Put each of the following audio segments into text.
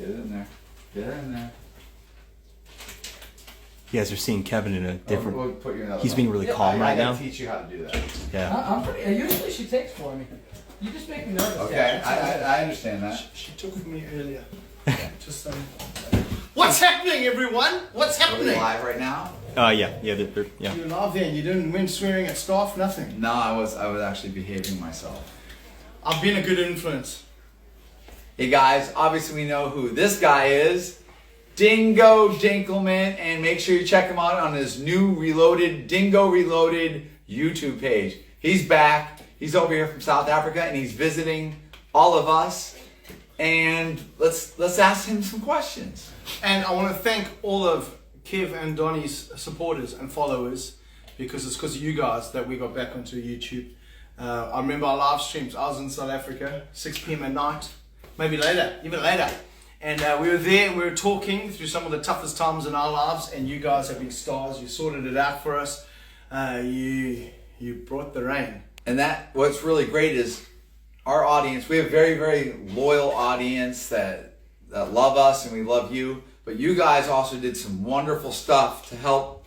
Get it in there. Get it in there. You guys are seeing Kevin in a different. We'll put you in another he's being really yeah, calm right now. I gotta teach you how to do that. Yeah. I'm pretty. Usually she takes for me. You just make me nervous. Okay, I understand that. She took from me earlier. Just What's happening, everyone? What's Are we happening? live right now? Yeah. Yeah. You're live there and you weren't swearing at staff, nothing. No, I was actually behaving myself. I've been a good influence. Hey guys, obviously we know who this guy is. Dingo Dinkelman, and make sure you check him out on his new Dingo Reloaded YouTube page. He's back. He's over here from South Africa and he's visiting all of us. And let's ask him some questions. And I want to thank all of Kev and Donnie's supporters and followers, because it's because of you guys that we got back onto YouTube. I remember our live streams. I was in South Africa, 6 p.m. at night, maybe later, even later. And we were there and we were talking through some of the toughest times in our lives, and you guys have been stars. You sorted it out for us. You brought the rain. And what's really great is our audience. We have a very, very loyal audience that love us and we love you. But you guys also did some wonderful stuff to help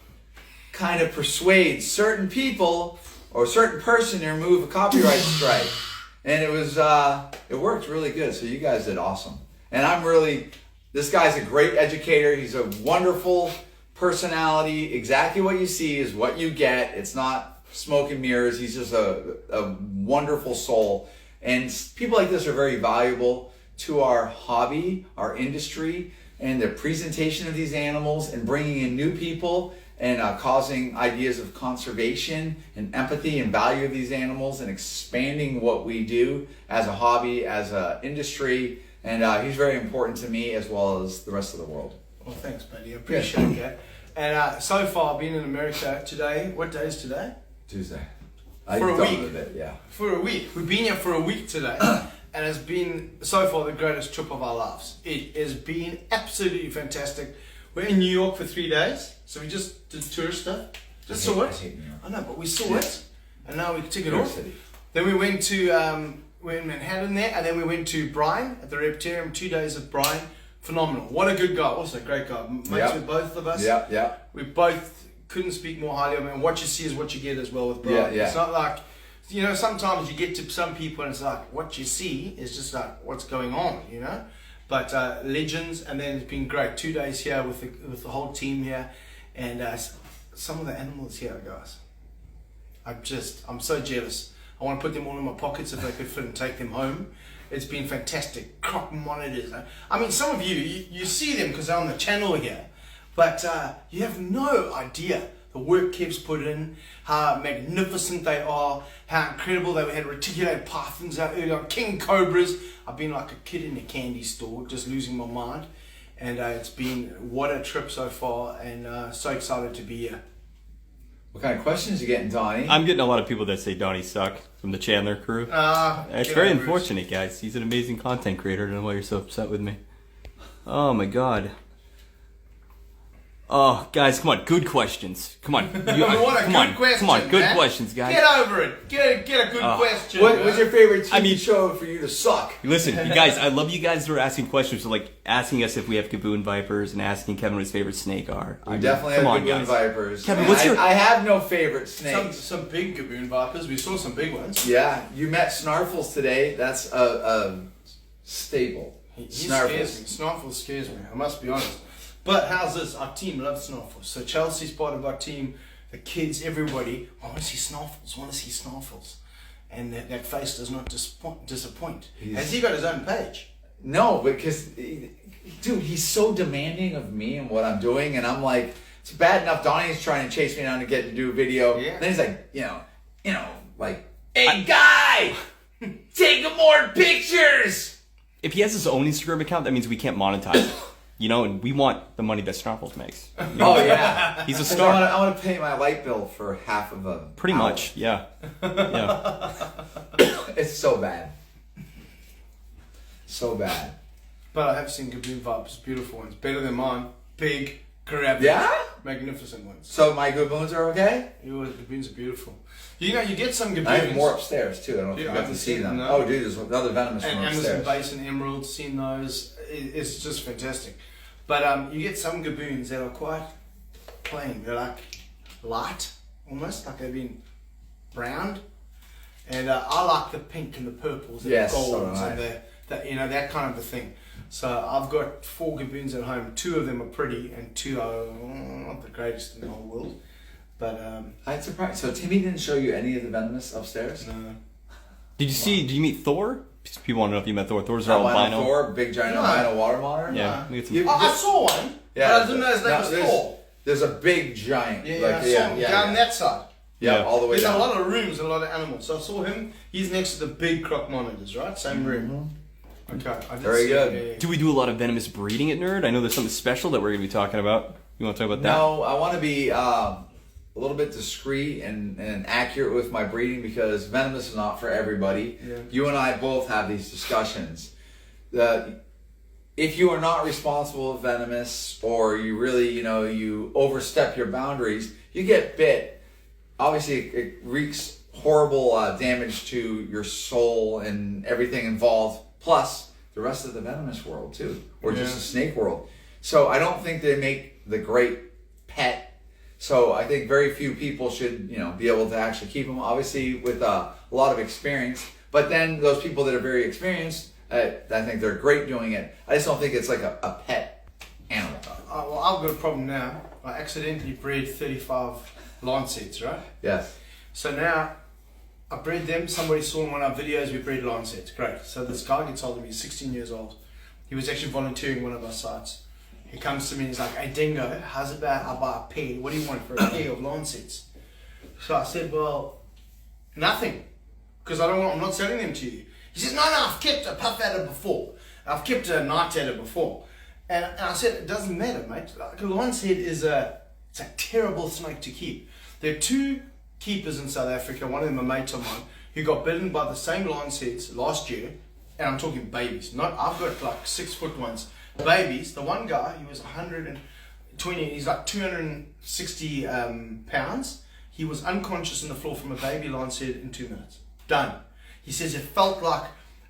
kind of persuade certain people or a certain person to remove a copyright strike. And it worked really good. So you guys did awesome. And this guy's a great educator. He's a wonderful personality. Exactly what you see is what you get. It's not smoke and mirrors. He's just a wonderful soul. And people like this are very valuable to our hobby, our industry, and the presentation of these animals and bringing in new people and causing ideas of conservation and empathy and value of these animals and expanding what we do as a hobby, as an industry. And he's very important to me as well as the rest of the world. Well, thanks, buddy. I appreciate that. And so far, I've been in America today. What day is today? Tuesday. For a week. Yeah. For a week. We've been here for a week today. And it's been, so far, the greatest trip of our lives. It has been absolutely fantastic. We're in New York for 3 days. So we just did tourist stuff. Just saw it. I hate New York. I know, but we saw it. And now we can take it off. City. Then we went to, we're in Manhattan there. And then we went to Brian at the Reptarium. 2 days of Brian. Phenomenal. What a good guy. Also a great guy. Mates with both of us. Yeah. We both couldn't speak more highly of him. And what you see is what you get as well with Brian. Yeah. It's not like, you know, sometimes you get to some people and it's like, what you see is just like what's going on, you know? But legends, and then it's been great. 2 days here with the whole team here. And some of the animals here, guys. I'm so jealous. I want to put them all in my pockets if they could fit and take them home. It's been fantastic. Crop monitors. I mean, some of you see them because they're on the channel here. But you have no idea the work Kev's put in, how magnificent they are, how incredible they had reticulated pythons out earlier, king cobras. I've been like a kid in a candy store, just losing my mind. And it's been, what a trip so far, and so excited to be here. What kind of questions you getting, Donnie? I'm getting a lot of people that say Donnie suck from the Chandler crew. It's very unfortunate, guys. He's an amazing content creator. I don't know why you're so upset with me. Oh my god. Oh, guys, come on, good questions. Come on. Good questions, guys. Get over it. Get a good question. What was your favorite TV show for you to suck? Listen, you guys, I love you guys who are asking questions, like asking us if we have Gaboon Vipers and asking Kevin what his favorite snake are. We definitely have Gaboon Vipers. Kevin, what's your... I have no favorite snakes. Some big Gaboon Vipers. We saw some big ones. Yeah, you met Snarfles today. That's a staple. Snarfles scares me, I must be honest. But how's this? Our team loves Snarfles. So Chelsea's part of our team. The kids, everybody, I want to see Snarfles. And that face does not disappoint. Has he got his own page? No, because, dude, he's so demanding of me and what I'm doing. And I'm like, it's bad enough Donnie's trying to chase me down to get to do a video. Yeah. And then he's like, like, hey, guy, take more pictures. If he has his own Instagram account, that means we can't monetize it. You know, and we want the money that Snarfles makes. You know? Oh, yeah. He's a star. I want to pay my light bill for half of a Pretty much, yeah. It's so bad. So bad. But I have seen Gaboon Vipers, beautiful ones. Better than mine. Big, grabby, magnificent ones. So my Gaboons are okay? Your Gaboons are beautiful. You know, you get some Gaboons. I have more upstairs, too. I don't know if you got to see them. No. Oh, dude, there's another venomous one upstairs. And Amazon Basin Emeralds, seen those. it's just fantastic. But you get some gaboons that are quite plain. They're like light, almost like they've been browned. And I like the pink and the purples and Yes, the golds so do I. and that kind of a thing. So I've got 4 gaboons at home. 2 of them are pretty, and 2 are not the greatest in the whole world. But I'm surprised. So Timmy didn't show you any of the venomous upstairs? no. Did you meet Thor? People want to know if you met Thor. Thor's our albino. Thor, big giant No. albino water monitor? Yeah, we get some. You- I saw one, but I didn't know his name was Thor. There's a big giant. Yeah, like, I saw him down that side. Yeah, Yeah. all the way There's down. a lot of rooms, a lot of animals. So I saw him. He's next to the big croc monitors, right? Same room. Okay, I did Very see good. it, yeah. Do we do a lot of venomous breeding at N.E.R.D? I know there's something special that we're going to be talking about. You want to talk about that? No, I want to be a little bit discreet and accurate with my breeding because venomous is not for everybody. Yeah. You and I both have these discussions. If you are not responsible with venomous or you really, you overstep your boundaries, you get bit. Obviously, it wreaks horrible damage to your soul and everything involved, plus the rest of the venomous world too, or just Yeah. the snake world. So I don't think they make the great pet. So I think very few people should, be able to actually keep them, obviously with a lot of experience. But then those people that are very experienced, I think they're great doing it. I just don't think it's like a pet animal. Well, I've got a problem now. I accidentally bred 35 Lancets, right? Yes. So now I bred them. Somebody saw in one of our videos we bred Lancets. Great. So this guy gets hold of me. He's 16 years old. He was actually volunteering one of our sites. He comes to me and he's like, "Hey Dingo, how's about I buy a pair? What do you want for a pair of Lancets?" So I said, "Well, nothing, because I'm not selling them to you." He says, "No, I've kept a puff adder before. I've kept a night adder before." And I said, "It doesn't matter, mate. Like a Lancet it's a terrible snake to keep." There are 2 keepers in South Africa, one of them a mate of mine, who got bitten by the same Lancets last year, and I'm talking babies. I've got like 6-foot ones. Babies. The one guy, he was 120, he's like 260 pounds. He was unconscious on the floor from a baby Lancet in 2 minutes. Done. He says it felt like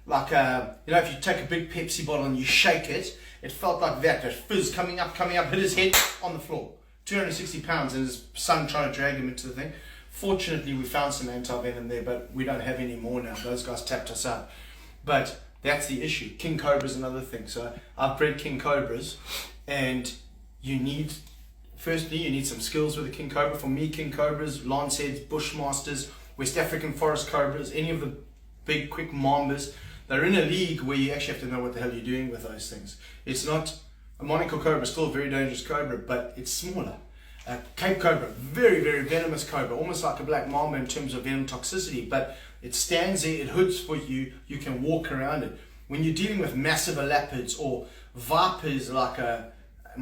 if you take a big Pepsi bottle and you shake it, it felt like that fizz coming up, hit his head on the floor. 260 pounds, and his son trying to drag him into the thing. Fortunately, we found some anti-venom there, but we don't have any more now. Those guys tapped us out. But that's the issue. King Cobra's another thing. So I've bred King Cobras, and you need some skills with a King Cobra. For me, King Cobras, Lancets, Bushmasters, West African Forest Cobras, any of the big, quick Mambas, they're in a league where you actually have to know what the hell you're doing with those things. It's not a Monaco Cobra, still a very dangerous Cobra, but it's smaller. Cape Cobra, very, very venomous Cobra, almost like a black mamba in terms of venom toxicity, but it stands there, it hoods for you, you can walk around it. When you're dealing with massive elapids or vipers like am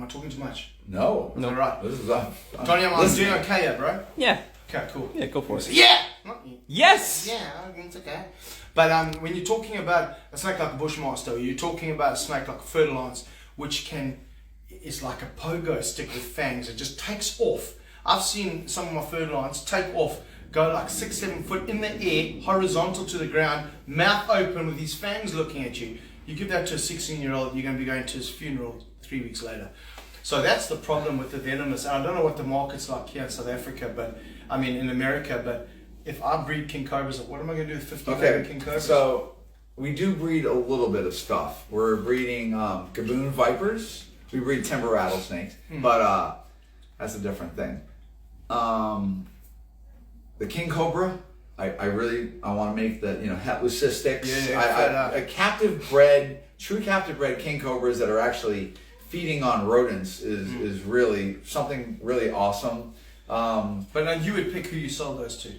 I talking too much? No. No, right. This is Tony, I'm doing okay, yeah, bro? Yeah. Okay, cool. Yeah, go for it. Yeah! Not you. Yes! Yeah, it's okay. But when you're talking about a snake like a Bushmaster, or you're talking about a snake like a Fer-de-Lance, which is like a pogo stick with fangs. It just takes off. I've seen some of my Fer-de-Lance take off, go like 6-7 foot in the air, horizontal to the ground, mouth open with his fangs looking at you. You give that to a 16-year-old, you're going to be going to his funeral 3 weeks later. So that's the problem with the venomous. And I don't know what the market's like here in South Africa, in America, but if I breed King Cobras, what am I going to do with 50 baby King Cobras? So we do breed a little bit of stuff. We're breeding gaboon vipers. We breed timber rattlesnakes, but that's a different thing. The King Cobra, I want to make the hetleucistics. True captive bred King Cobras that are actually feeding on rodents is really something really awesome. But now you would pick who you sell those to.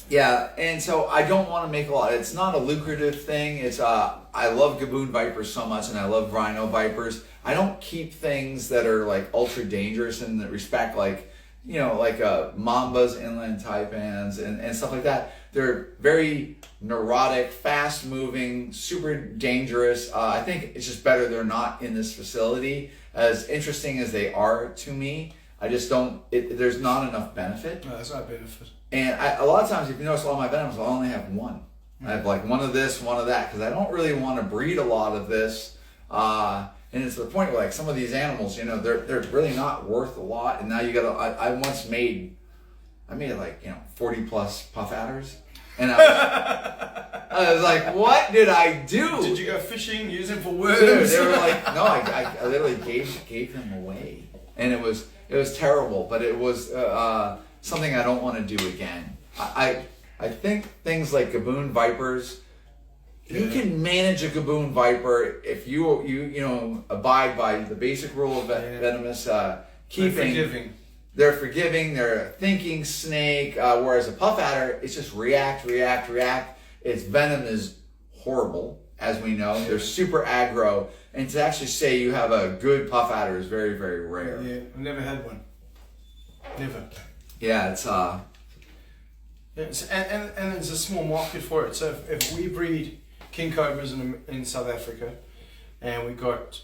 Yeah, and so I don't want to make a lot. It's not a lucrative thing. It's I love gaboon vipers so much, and I love rhino vipers. I don't keep things that are like ultra dangerous in the respect like mambas, inland taipans, and stuff like that. They're very neurotic, fast moving, super dangerous. I think it's just better they're not in this facility. As interesting as they are to me, I just don't. There's not enough benefit. No, that's not a benefit. And a lot of times, if you notice all my venoms, I only have one. I have like one of this, one of that, because I don't really want to breed a lot of this. And it's the point where like some of these animals, you know, they're really not worth a lot. And now you gotta, I once made like, you know, 40 plus puff adders. And I was like, what did I do? Did you go fishing, use them for worms? Dude, they were like, no, I literally gave them away. And it was terrible, but it was something I don't want to do again. I think things like gaboon vipers, you can manage a gaboon viper if you abide by the basic rule of venomous keeping. They're forgiving. They're a thinking snake. Whereas a puff adder, it's just react. Its venom is horrible, as we know. They're super aggro, and to actually say you have a good puff adder is very, very rare. Yeah, I've never had one. Never. Yeah, it's and there's a small market for it. So if we breed king cobras in South Africa, and we got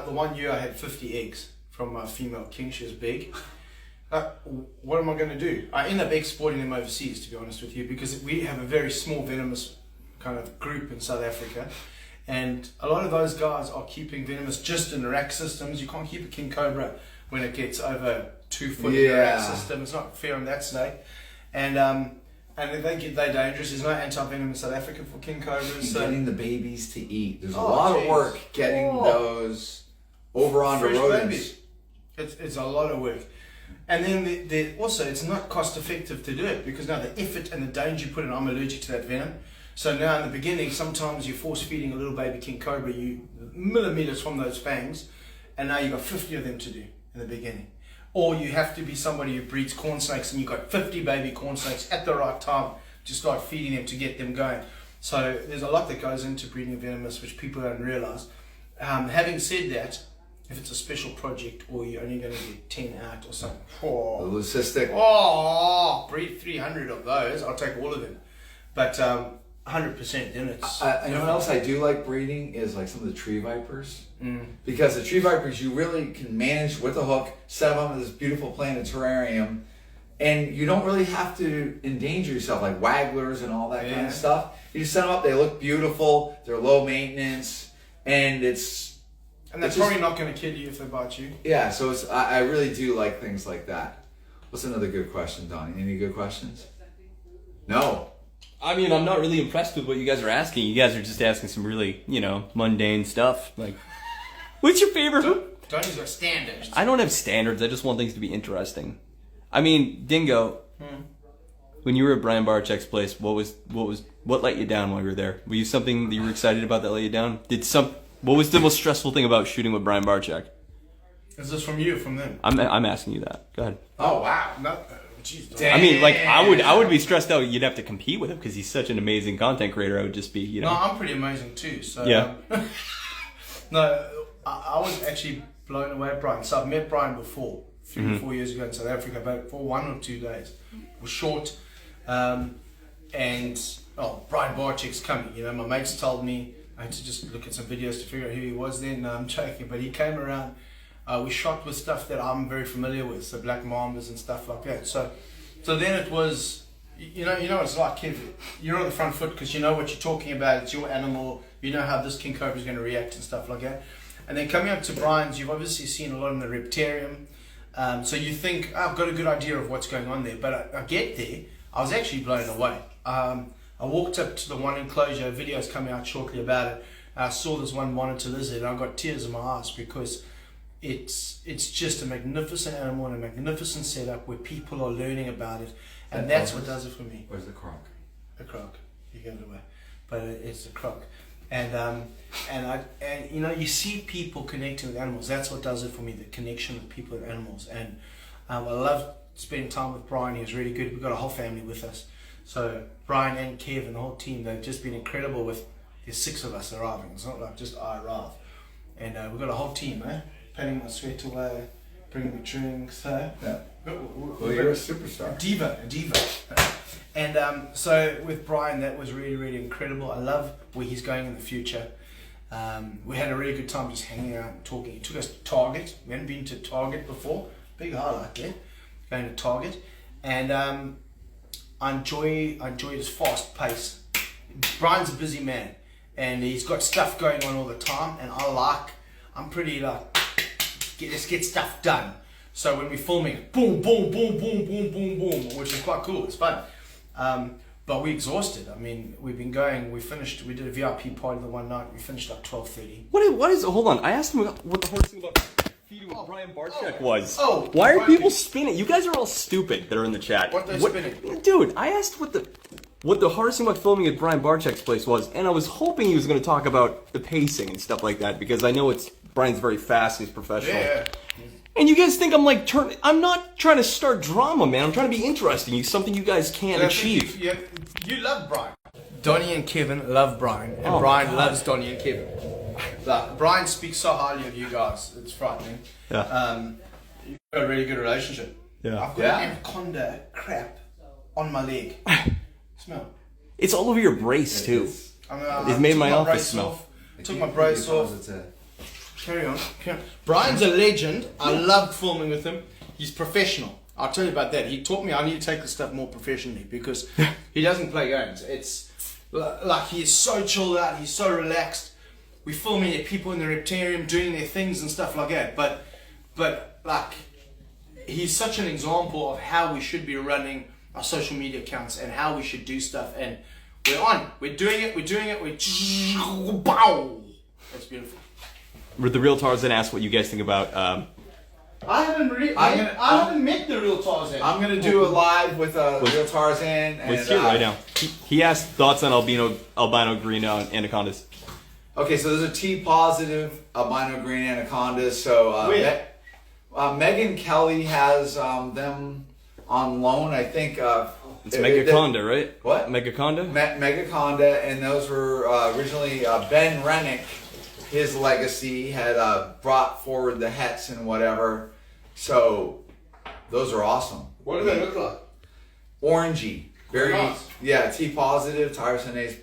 the one year I had 50 eggs from a female king. She was big. What am I going to do? I end up exporting them overseas, to be honest with you, because we have a very small venomous kind of group in South Africa, and a lot of those guys are keeping venomous just in rack systems. You can't keep a king cobra when it gets over 2 foot in the rack system. It's not fair on that snake, and if they're dangerous. There's no anti-venom in South Africa for king cobras. So getting the babies to eat. There's a lot of work getting those over onto rodents. It's a lot of work. And then also, it's not cost effective to do it because now the effort and the danger you put in, I'm allergic to that venom. So now in the beginning, sometimes you're force feeding a little baby king cobra, you millimeters from those fangs, and now you've got 50 of them to do in the beginning. Or you have to be somebody who breeds corn snakes and you've got 50 baby corn snakes at the right time to start feeding them to get them going. So there's a lot that goes into breeding venomous, which people don't realize. Having said that, if it's a special project or you're only going to get 10 out or something, The leucistic. Breed 300 of those, I'll take all of them. But 100%, then it's... You know what else I do like breeding is like some of the tree vipers. Because the tree vipers you really can manage with a hook, set them up in this beautiful planetarium, and you don't really have to endanger yourself like wagglers and all that kind of stuff. You just set them up, they look beautiful, they're low maintenance, and they're probably not going to kill you if they bite you. Yeah, so I really do like things like that. What's another good question, Donnie? Any good questions? No. I mean, I'm not really impressed with what you guys are asking. You guys are just asking some really, mundane stuff. Like, what's your favorite? Donnie's got standards. I don't have standards. I just want things to be interesting. I mean, Dingo, when you were at Brian Barczyk's place, what let you down while you were there? Were you something that you were excited about that let you down? What was the most stressful thing about shooting with Brian Barczyk? Is this from you or from them? I'm asking you that. Go ahead. Oh wow! Geez, I mean, like I would be stressed out. You'd have to compete with him because he's such an amazing content creator. I would just be, No, I'm pretty amazing too. So yeah. No, I was actually blown away at Brian. So I've met Brian before, 3 or 4 years ago in South Africa, but for 1 or 2 days. It was short, and Brian Barczyk's coming. My mates told me. I had to just look at some videos to figure out who he was then. No, I'm joking, but he came around. We shot with stuff that I'm very familiar with, so black mambas and stuff like that. So then it was, you know what it's like, Kev. You're on the front foot because you know what you're talking about. It's your animal. You know how this king cobra is going to react and stuff like that. And then coming up to Brian's, you've obviously seen a lot in the reptarium. So you think, I've got a good idea of what's going on there. But I get there, I was actually blown away. I walked up to the one enclosure, videos coming out shortly about it. I saw this one monitor lizard and I got tears in my eyes because it's just a magnificent animal and a magnificent setup where people are learning about it, and that's what does it for me. Where's the croc? The croc. You gave it away, but it's the croc, and you see people connecting with animals. That's what does it for me. The connection with people and animals, and I love spending time with Brian. He was really good. We've got a whole family with us. So Brian and Kev and the whole team, they've just been incredible with, there's 6 of us arriving. It's not like just I arrive. And we've got a whole team, patting my sweat away, bringing me drinks. Yeah. Well, you're a superstar. A diva. And so with Brian, that was really, really incredible. I love where he's going in the future. We had a really good time just hanging out and talking. He took us to Target. We hadn't been to Target before. Big highlight there. Going to Target. And I enjoy his fast pace. Brian's a busy man, and he's got stuff going on all the time. And I I'm pretty like, let's get stuff done. So when we're filming, boom, boom, boom, boom, boom, boom, boom, which is quite cool. It's fun. But we're exhausted. I mean, we've been going. We did a VIP party the one night. We finished like 12:30. What is? Hold on. I asked him what the hardest thing about feeding with Brian Barczyk was. Oh, why are right. people spinning? You guys are all stupid that are in the chat. What they're spinning? Dude, I asked what the hardest thing about filming at Brian Barczyk's place was, and I was hoping he was going to talk about the pacing and stuff like that because I know Brian's very fast and he's professional. Yeah. And you guys think I'm like I'm not trying to start drama, man. I'm trying to be interesting. It's something you guys can't achieve. You love Brian. Donnie and Kevin love Brian, and Brian loves Donnie and Kevin. Like, Brian speaks so highly of you guys. It's frightening. Yeah. You've got a really good relationship. Yeah. I've got an anaconda crap on my leg. Smell. It's all over your brace too. It made my office smell. Took my brace off. Carry on. Brian's a legend. I loved filming with him. He's professional. I'll tell you about that. He taught me I need to take this stuff more professionally because he doesn't play games. It's like he's so chilled out. He's so relaxed. We're filming at people in the reptarium doing their things and stuff like that. But like he's such an example of how we should be running our social media accounts and how we should do stuff. And we're doing it. Bow. That's beautiful. The real Tarzan asked what you guys think about. I haven't met the real Tarzan. I'm gonna do a live with real Tarzan. And, What's here right now? He asked thoughts on albino green anacondas. Okay, so those are T positive albino green anacondas. So Megan Kelly has them on loan. I think it's Megaconda, right? What? Megaconda? Megaconda, and those were originally Ben Rennick. His legacy had brought forward the hets and whatever. So those are awesome. What do they look like? Orangey. Very nice. Yeah, T positive, tyrosinase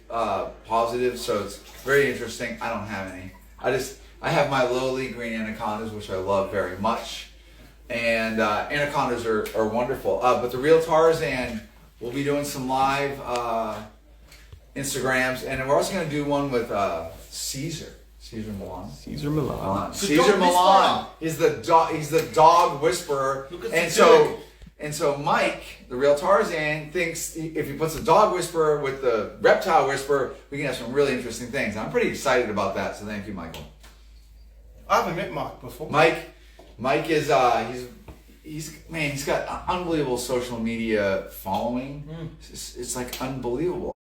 positive, so it's very interesting. I don't have any. I have my lowly green anacondas, which I love very much. And anacondas are wonderful. But the real Tarzan, we'll be doing some live Instagrams, and we're also going to do one with Caesar Milan. Caesar Milan. Caesar Milan is the dog. He's the dog whisperer, and so Mike, the real Tarzan, thinks if he puts a dog whisperer with the reptile whisperer, we can have some really interesting things. I'm pretty excited about that. So thank you, Michael. I haven't met Mike before. Mike is he's got an unbelievable social media following. It's like unbelievable.